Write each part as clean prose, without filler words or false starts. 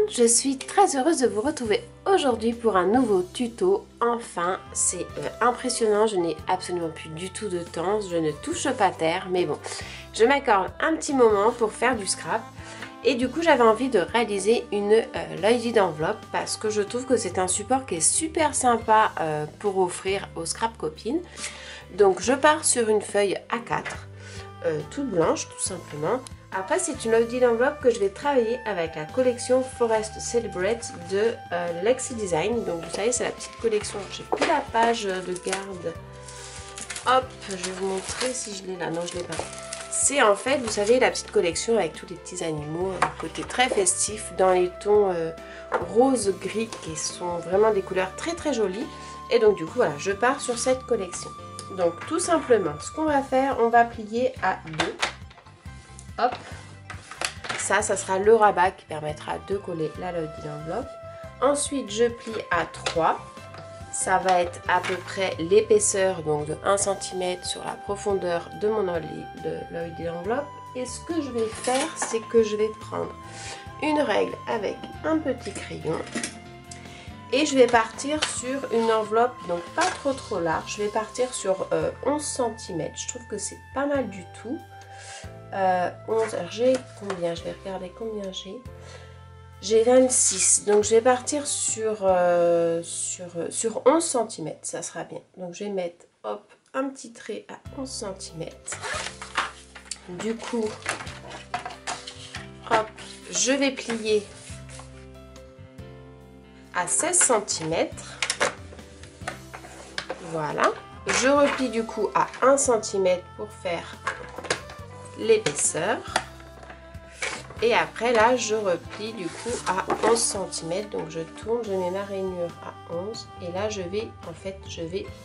je suis très heureuse de vous retrouver aujourd'hui pour un nouveau tuto. Enfin, c'est impressionnant, je n'ai absolument plus du tout de temps, je ne touche pas terre, mais bon, je m'accorde un petit moment pour faire du scrap. Et du coup, j'avais envie de réaliser une lady d'enveloppe parce que je trouve que c'est un support qui est super sympa pour offrir aux scrap copines. Donc, je pars sur une feuille A4, toute blanche tout simplement. Après, c'est une lady d'enveloppe que je vais travailler avec la collection Forest Celebrate de Lexi Design. Donc, vous savez, c'est la petite collection. J'ai plus la page de garde. Hop, je vais vous montrer si je l'ai là. Non, je l'ai pas. C'est en fait, vous savez, la petite collection avec tous les petits animaux, côté très festif, dans les tons rose gris qui sont vraiment des couleurs très très jolies. Et donc du coup, voilà, je pars sur cette collection. Donc tout simplement, ce qu'on va faire, on va plier à 2. Hop, ça sera le rabat qui permettra de coller la lady d'enveloppe. Ensuite, je plie à 3. Ça va être à peu près l'épaisseur, donc de 1 cm sur la profondeur de mon lady d'enveloppe. Et ce que je vais faire, c'est que je vais prendre une règle avec un petit crayon. Et je vais partir sur une enveloppe, donc pas trop large. Je vais partir sur 11 cm. Je trouve que c'est pas mal du tout. 11, alors j'ai combien? Je vais regarder combien j'ai. J'ai 26, donc je vais partir sur 11 cm, ça sera bien. Donc je vais mettre, hop, un petit trait à 11 cm. Du coup, hop, je vais plier à 16 cm. Voilà. Je replie du coup à 1 cm pour faire l'épaisseur. Et après là, je replie du coup à 11 cm. Donc je tourne, je mets ma rainure à 11. Et là, je vais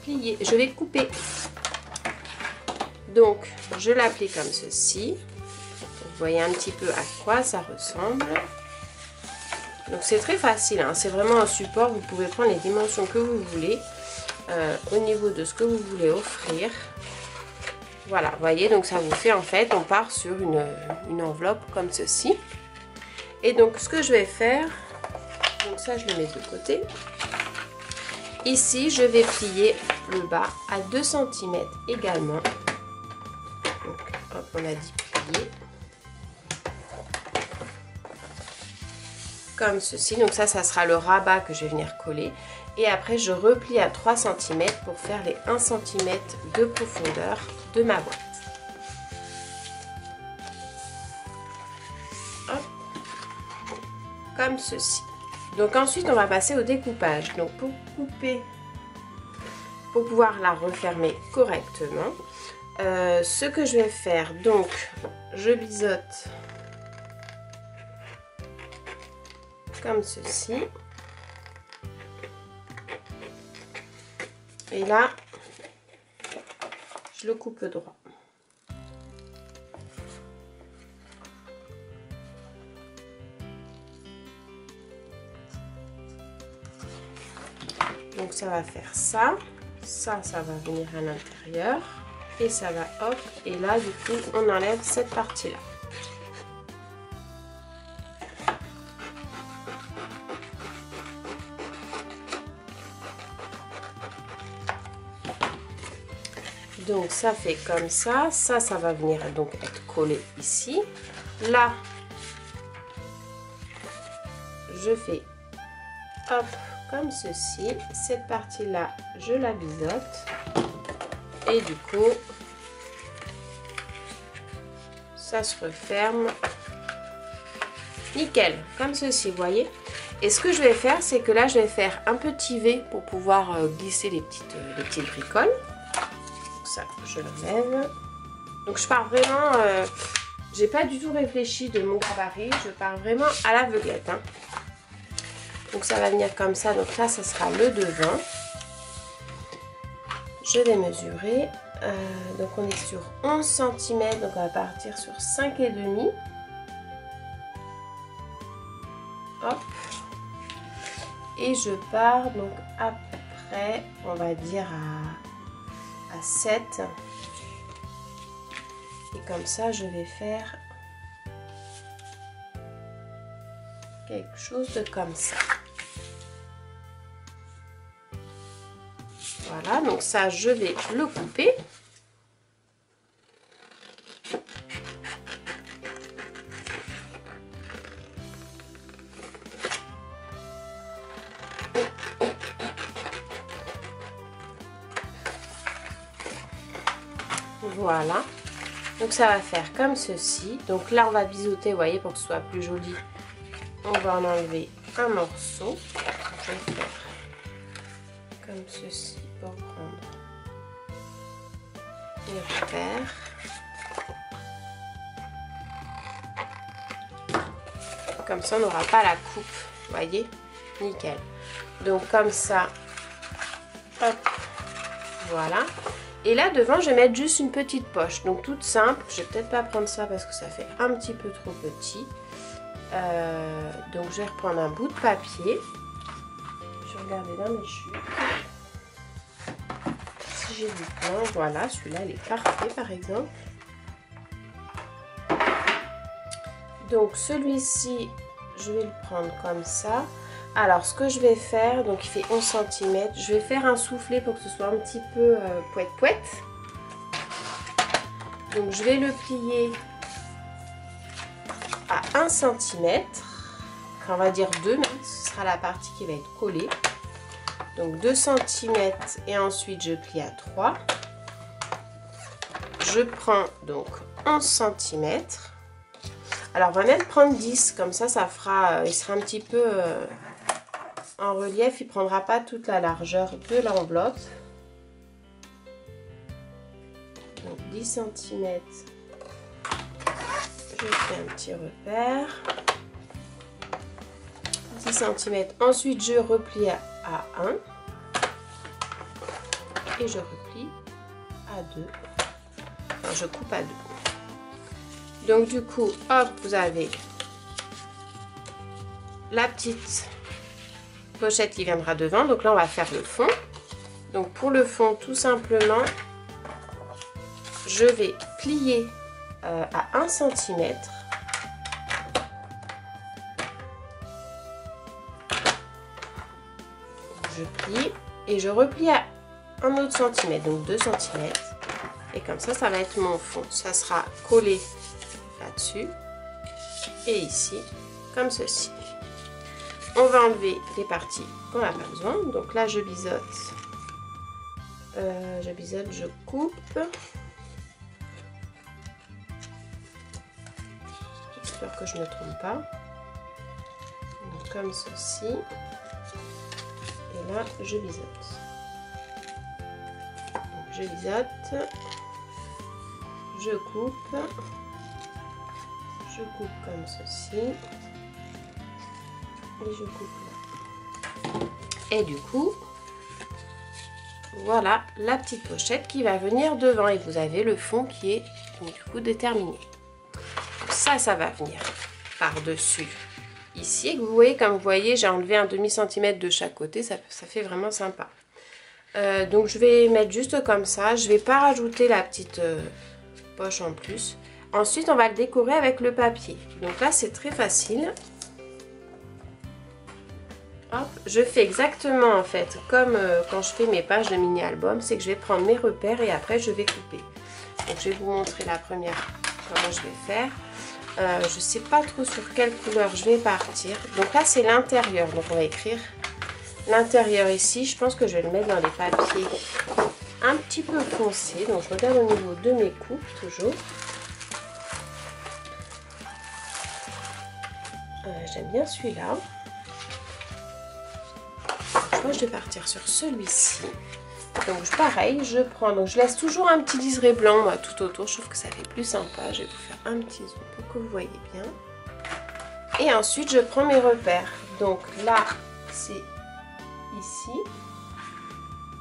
plier, je vais couper. Donc, je la plie comme ceci. Vous voyez un petit peu à quoi ça ressemble. Donc c'est très facile, hein. C'est vraiment un support. Vous pouvez prendre les dimensions que vous voulez au niveau de ce que vous voulez offrir. Voilà, vous voyez, donc ça vous fait en fait, on part sur une enveloppe comme ceci. Et donc ce que je vais faire, donc ça je le mets de côté. Ici, je vais plier le bas à 2 cm également. Donc hop, on a dit plier. Comme ceci, donc ça sera le rabat que je vais venir coller. Et après, je replie à 3 cm pour faire les 1 cm de profondeur de ma boîte. Hop. Comme ceci. Donc ensuite, on va passer au découpage. Donc pour couper, pour pouvoir la refermer correctement, ce que je vais faire, donc je biseaute comme ceci. Et là, je le coupe droit. Donc ça va faire ça. Ça va venir à l'intérieur. Et ça va hop. Et là, du coup, on enlève cette partie-là. Donc ça fait comme ça, ça va venir donc être collé ici. Là, je fais hop comme ceci. Cette partie-là, je la biseaute. Et du coup, ça se referme. Nickel, comme ceci, vous voyez. Et ce que je vais faire, c'est que là, je vais faire un petit V pour pouvoir glisser les petites bricoles. Ça, je l'enlève. Donc je pars vraiment, j'ai pas du tout réfléchi de mon gabarit, je pars vraiment à l'aveuglette, hein. Donc ça va venir comme ça, donc là ça sera le devant. Je vais mesurer, donc on est sur 11 cm, donc on va partir sur 5,5. Hop. Et je pars donc à peu près, on va dire à 7. Et comme ça, je vais faire quelque chose de comme ça. Voilà, donc ça, je vais le couper. Voilà, donc ça va faire comme ceci. Donc là on va biseauter, vous voyez, pour que ce soit plus joli. On va en enlever un morceau. Je vais faire comme ceci pour prendre les repères. Comme ça on n'aura pas la coupe, vous voyez, nickel. Donc comme ça, hop, voilà. Et là devant je vais mettre juste une petite poche, donc toute simple. Je vais peut-être pas prendre ça parce que ça fait un petit peu trop petit. Donc je vais reprendre un bout de papier. Je vais regarder dans mes chutes. Si j'ai du plein, voilà, celui-là il est parfait par exemple. Donc celui-ci, je vais le prendre comme ça. Alors ce que je vais faire, donc il fait 11 cm, je vais faire un soufflet pour que ce soit un petit peu poète-poète. Donc je vais le plier à 1 cm, on va dire 2 même, ce sera la partie qui va être collée. Donc 2 cm et ensuite je plie à 3. Je prends donc 11 cm. Alors on va même prendre 10, comme ça, ça fera, il sera un petit peu en relief, il ne prendra pas toute la largeur de l'enveloppe. Donc 10 cm, je fais un petit repère. 10 cm, ensuite je replie à 1 et je replie à 2. Enfin, je coupe à 2. Donc du coup, hop, vous avez la petite pochette qui viendra devant. Donc là, on va faire le fond. Donc pour le fond, tout simplement, je vais plier à 1 cm. Je plie et je replie à un autre centimètre, donc 2 cm. Et comme ça, ça va être mon fond. Ça sera collé là-dessus et ici, comme ceci. On va enlever les parties qu'on n'a pas besoin. Donc là, je biseaute. Je coupe. J'espère que je ne me trompe pas. Donc, comme ceci. Et là, je biseaute. Donc, je biseaute. Je coupe. Je coupe comme ceci. Et je coupe là. Et du coup, voilà la petite pochette qui va venir devant. Et vous avez le fond qui est donc, du coup déterminé. Ça va venir par-dessus ici. Et vous voyez, comme vous voyez, j'ai enlevé un demi-centimètre de chaque côté. Ça fait vraiment sympa. Donc je vais mettre juste comme ça. Je ne vais pas rajouter la petite poche en plus. Ensuite, on va le décorer avec le papier. Donc là, c'est très facile. Hop, je fais exactement en fait comme quand je fais mes pages de mini-album. C'est que je vais prendre mes repères et après, je vais couper. Donc, je vais vous montrer la première, comment je vais faire. Je ne sais pas trop sur quelle couleur je vais partir. Donc là, c'est l'intérieur. Donc, on va écrire l'intérieur ici. Je pense que je vais le mettre dans les papiers un petit peu foncés. Donc, je regarde au niveau de mes coupes, toujours. J'aime bien celui-là. Je crois que je vais partir sur celui-ci. Donc pareil, je prends, donc je laisse toujours un petit liseré blanc moi, tout autour. Je trouve que ça fait plus sympa. Je vais vous faire un petit zoom pour que vous voyez bien. Et ensuite, je prends mes repères. Donc là, c'est ici.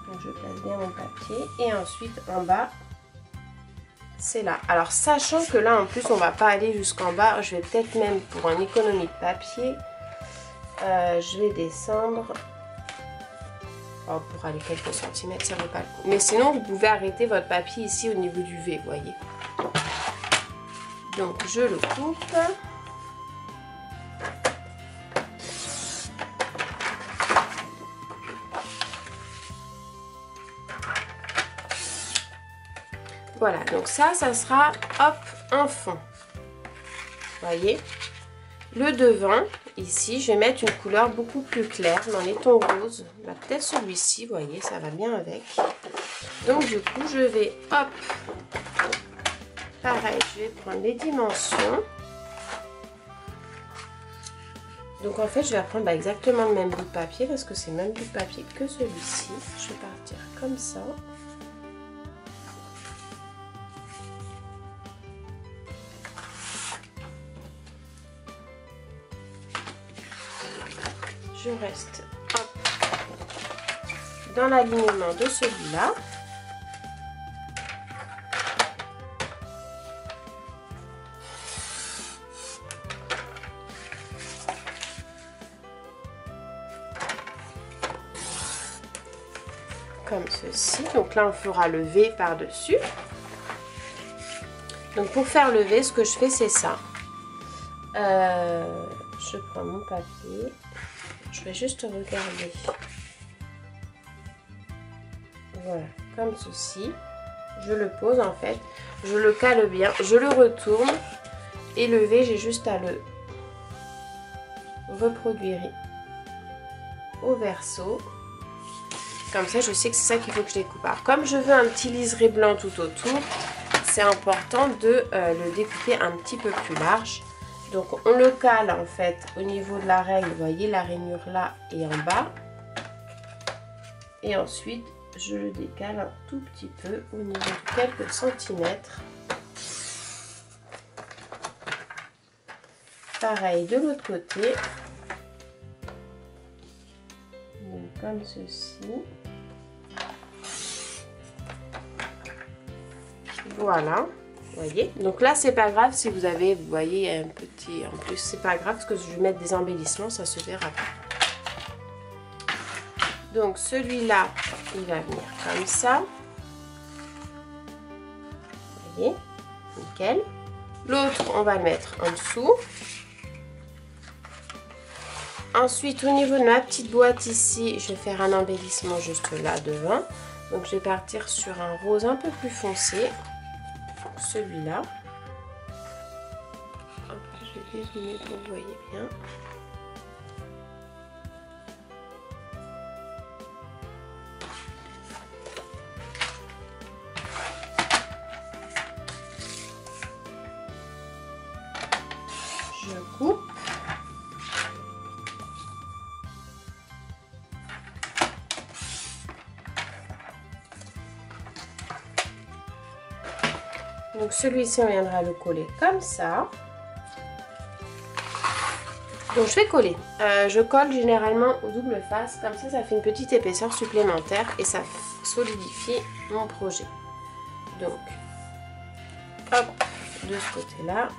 Donc je place bien mon papier. Et ensuite, en bas, c'est là. Alors sachant que là en plus on va pas aller jusqu'en bas, je vais peut-être même pour une économie de papier, je vais descendre pour aller quelques centimètres, ça vaut pas le coup. Mais sinon vous pouvez arrêter votre papier ici au niveau du V, vous voyez. Donc je le coupe. voilà, donc ça sera, hop, un fond. Voyez, le devant, ici, je vais mettre une couleur beaucoup plus claire dans les tons roses. Bah, peut-être celui-ci, vous voyez, ça va bien avec. Donc, du coup, je vais, hop, pareil, je vais prendre les dimensions. Donc, en fait, je vais prendre exactement le même bout de papier parce que c'est le même bout de papier que celui-ci. Je vais partir comme ça. Je reste hop, dans l'alignement de celui-là. Comme ceci. Donc là, on fera le V par-dessus. Donc pour faire le V, ce que je fais, c'est ça. Je prends mon papier. Je vais juste regarder. Voilà, comme ceci. Je le pose en fait. Je le cale bien. Je le retourne. Et le V, j'ai juste à le reproduire au verso. Comme ça, je sais que c'est ça qu'il faut que je découpe. Alors, comme je veux un petit liseré blanc tout autour, c'est important de le découper un petit peu plus large. Donc, on le cale en fait au niveau de la règle. Vous voyez, la rainure là et en bas. Et ensuite, je le décale un tout petit peu au niveau de quelques centimètres. Pareil de l'autre côté. Donc, comme ceci. Voilà, vous voyez. Donc là, c'est pas grave si vous avez, vous voyez, un petit en plus. C'est pas grave parce que je vais mettre des embellissements, ça se verra pas. Donc celui-là, il va venir comme ça. Vous voyez, nickel. L'autre, on va le mettre en dessous. Ensuite, au niveau de ma petite boîte ici, je vais faire un embellissement juste là devant. Donc je vais partir sur un rose un peu plus foncé. Celui-là. Je vais dézoomer pour que vous voyez bien. Je coupe. Donc celui-ci, on viendra le coller comme ça. Donc je vais coller. Je colle généralement au double face. Comme ça fait une petite épaisseur supplémentaire et ça solidifie mon projet. Donc, hop, de ce côté-là.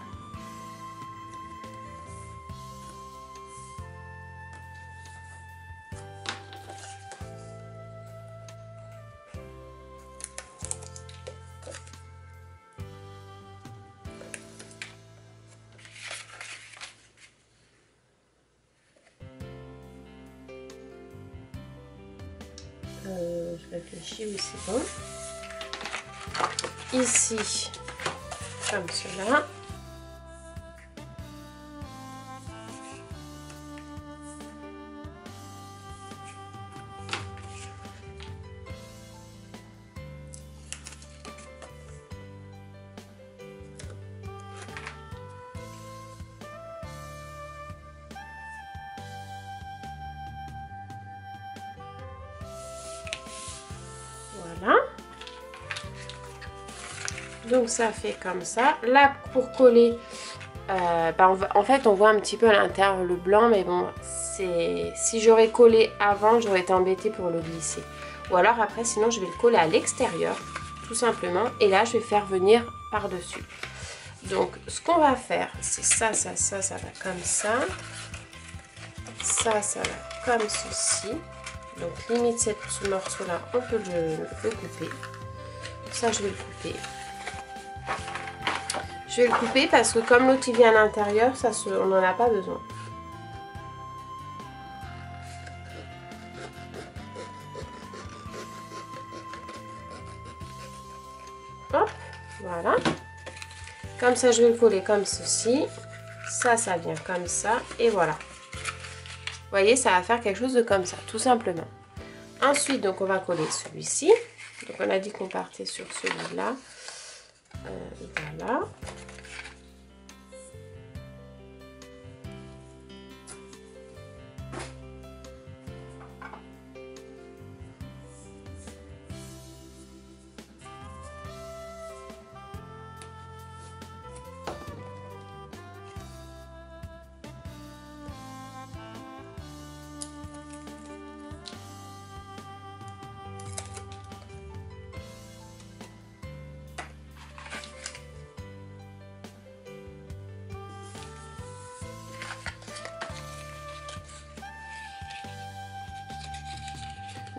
Je réfléchis, oui c'est bon. Ici, comme cela. Voilà. Donc ça fait comme ça. Là pour coller, en fait on voit un petit peu à l'intérieur le blanc, mais bon, si j'aurais collé avant, j'aurais été embêtée pour le glisser. Ou alors après, sinon je vais le coller à l'extérieur, tout simplement. Et là je vais faire venir par-dessus. Donc ce qu'on va faire, c'est ça va comme ça. Ça va comme ceci. Donc limite ce morceau-là, on peut le couper. Ça, je vais le couper. Je vais le couper parce que comme l'autre il vient à l'intérieur, on n'en a pas besoin. Hop. Voilà. Comme ça, je vais le coller comme ceci. Ça vient comme ça. Et voilà. Vous voyez, ça va faire quelque chose de comme ça, tout simplement. Ensuite, donc, on va coller celui-ci. Donc, on a dit qu'on partait sur celui-là. Voilà.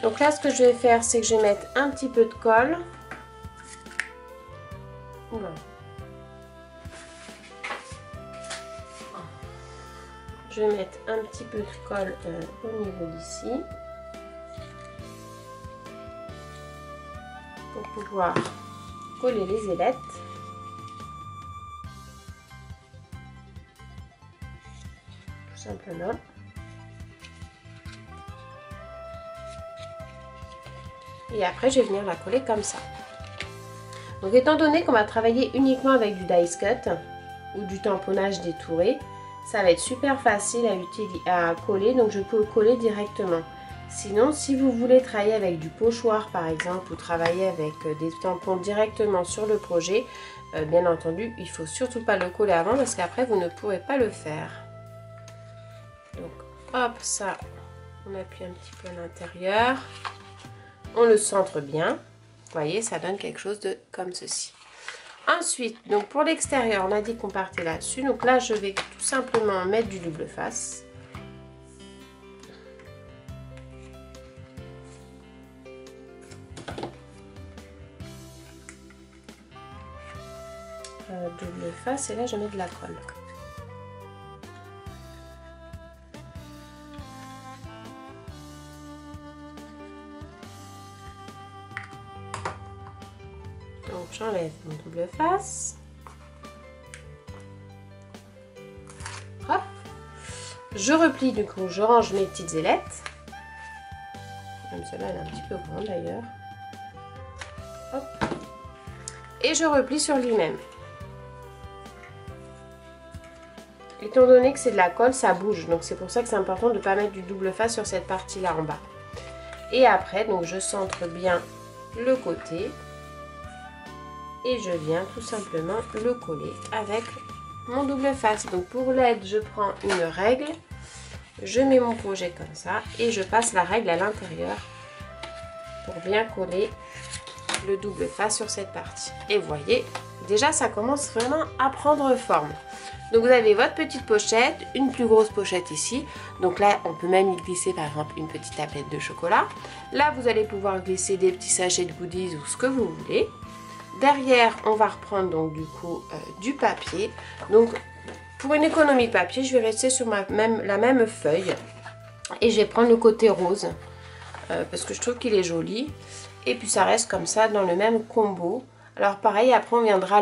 Donc là, ce que je vais faire, c'est que je vais mettre un petit peu de colle. Voilà. Je vais mettre un petit peu de colle au niveau d'ici. Pour pouvoir coller les ailettes. Tout simplement. Et après, je vais venir la coller comme ça. Donc, étant donné qu'on va travailler uniquement avec du dice cut ou du tamponnage détouré, ça va être super facile à coller. Donc, je peux coller directement. Sinon, si vous voulez travailler avec du pochoir, par exemple, ou travailler avec des tampons directement sur le projet, bien entendu, il ne faut surtout pas le coller avant parce qu'après, vous ne pourrez pas le faire. Donc, hop, ça, on appuie un petit peu à l'intérieur. On le centre bien. Vous voyez, ça donne quelque chose de comme ceci. Ensuite, donc pour l'extérieur, on a dit qu'on partait là-dessus. Donc là, je vais tout simplement mettre du double face. Double face, et là, je mets de la colle. Donc j'enlève mon double face. Hop. Je replie du coup, je range mes petites ailettes. Comme celle-là, elle est un petit peu grande d'ailleurs. Hop. Et je replie sur lui-même. Étant donné que c'est de la colle, ça bouge. Donc c'est pour ça que c'est important de ne pas mettre du double face sur cette partie-là en bas. Et après, donc je centre bien le côté. Et je viens tout simplement le coller avec mon double face. Donc pour l'aide, je prends une règle, je mets mon projet comme ça et je passe la règle à l'intérieur pour bien coller le double face sur cette partie. Et vous voyez, déjà ça commence vraiment à prendre forme. Donc vous avez votre petite pochette, une plus grosse pochette ici. Donc là, on peut même y glisser par exemple une petite tablette de chocolat. Là, vous allez pouvoir glisser des petits sachets de goodies ou ce que vous voulez. Derrière, on va reprendre donc du coup du papier. Donc pour une économie de papier, je vais rester sur la même feuille. Et je vais prendre le côté rose. Parce que je trouve qu'il est joli. Et puis ça reste comme ça dans le même combo. Alors pareil, après on viendra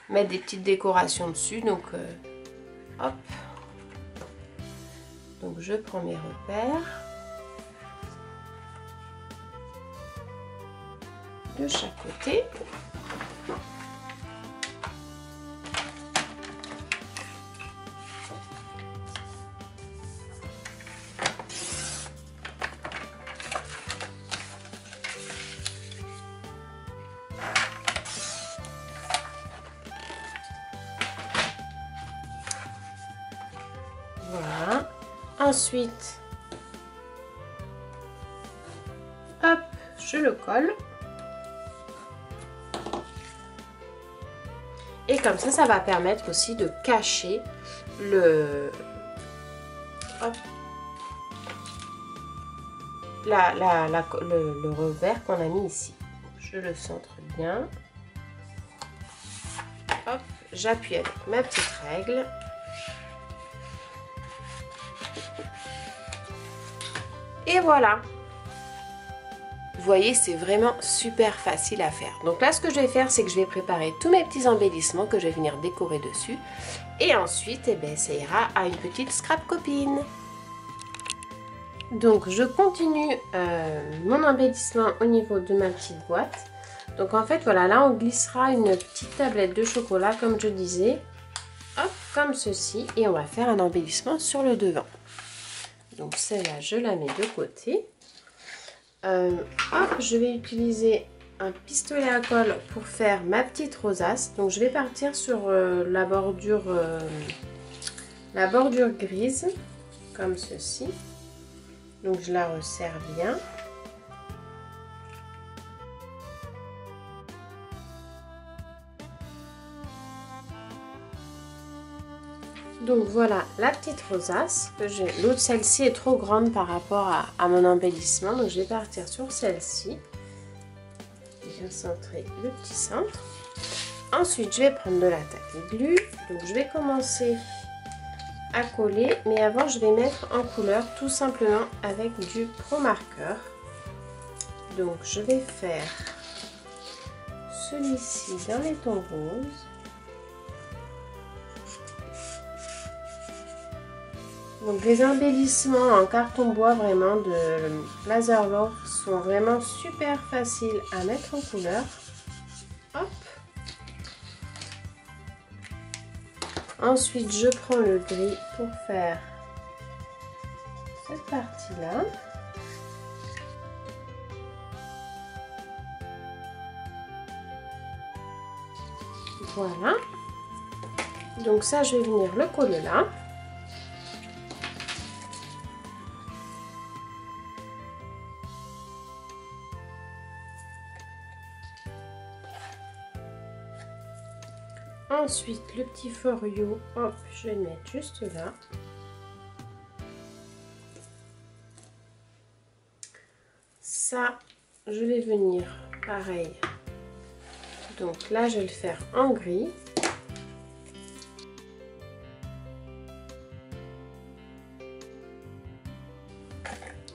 mettre des petites décorations dessus. Donc hop. Donc je prends mes repères. De chaque côté. Voilà. Ensuite, hop, je le colle. Et comme ça va permettre aussi de cacher le revers qu'on a mis ici. Je le centre bien. Hop, j'appuie avec ma petite règle. Et voilà. Vous voyez, c'est vraiment super facile à faire. Donc là, ce que je vais faire, c'est que je vais préparer tous mes petits embellissements que je vais venir décorer dessus. Et ensuite, eh bien, ça ira à une petite scrap copine. Donc, je continue mon embellissement au niveau de ma petite boîte. Donc, en fait, voilà, là, on glissera une petite tablette de chocolat, comme je disais. Hop, comme ceci. Et on va faire un embellissement sur le devant. Donc, celle-là, je la mets de côté. Hop, je vais utiliser un pistolet à colle pour faire ma petite rosace. Donc je vais partir sur la bordure grise, comme ceci. Donc je la resserre bien. Donc voilà la petite rosace que j'ai. L'autre, celle-ci est trop grande par rapport à mon embellissement. Donc je vais partir sur celle-ci. Bien centrer le petit centre. Ensuite, je vais prendre de la tape glue. Donc je vais commencer à coller. Mais avant, je vais mettre en couleur tout simplement avec du Pro Marker. Donc je vais faire celui-ci dans les tons roses. Donc les embellissements en carton bois vraiment de Laser Love sont vraiment super faciles à mettre en couleur. Hop. Ensuite je prends le gris pour faire cette partie-là. Voilà. Donc ça je vais venir le coller là. Ensuite, le petit For You, hop, je vais le mettre juste là. Ça, je vais venir pareil. Donc là, je vais le faire en gris.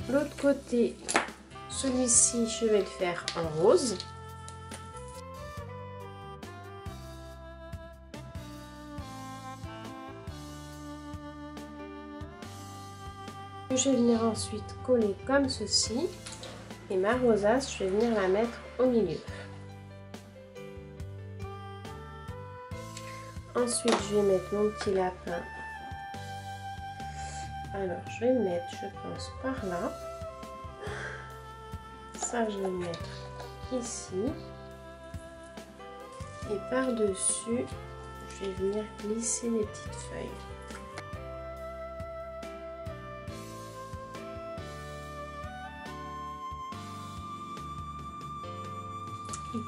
L'autre côté, celui-ci, je vais le faire en rose. Je vais venir ensuite coller comme ceci. Et ma rosace, je vais venir la mettre au milieu. Ensuite, je vais mettre mon petit lapin. Alors, je vais le mettre, je pense, par là. Ça, je vais le mettre ici. Et par-dessus, je vais venir glisser les petites feuilles.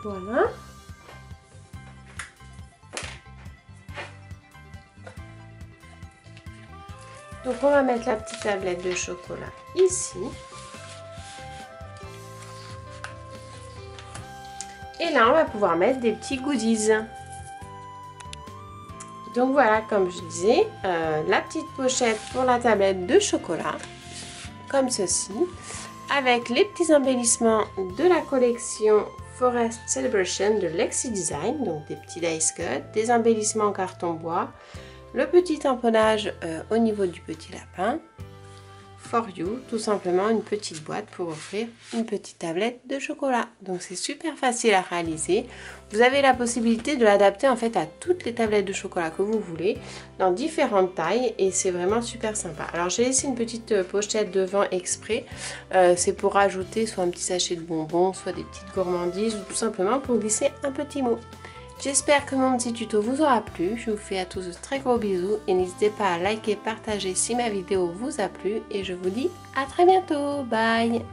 Voilà. Donc on va mettre la petite tablette de chocolat ici. Et là on va pouvoir mettre des petits goodies. Donc voilà, comme je disais, la petite pochette pour la tablette de chocolat. Comme ceci. Avec les petits embellissements de la collection Forest Celebration de Lexi Design, donc des petits dice cut, des embellissements en carton bois, le petit tamponnage au niveau du petit lapin, For You, tout simplement une petite boîte pour offrir une petite tablette de chocolat. Donc c'est super facile à réaliser. Vous avez la possibilité de l'adapter en fait à toutes les tablettes de chocolat que vous voulez, dans différentes tailles, et c'est vraiment super sympa. Alors j'ai laissé une petite pochette devant exprès, c'est pour rajouter soit un petit sachet de bonbons, soit des petites gourmandises, ou tout simplement pour glisser un petit mot. J'espère que mon petit tuto vous aura plu. Je vous fais à tous de très gros bisous et n'hésitez pas à liker, partager si ma vidéo vous a plu. Et je vous dis à très bientôt. Bye!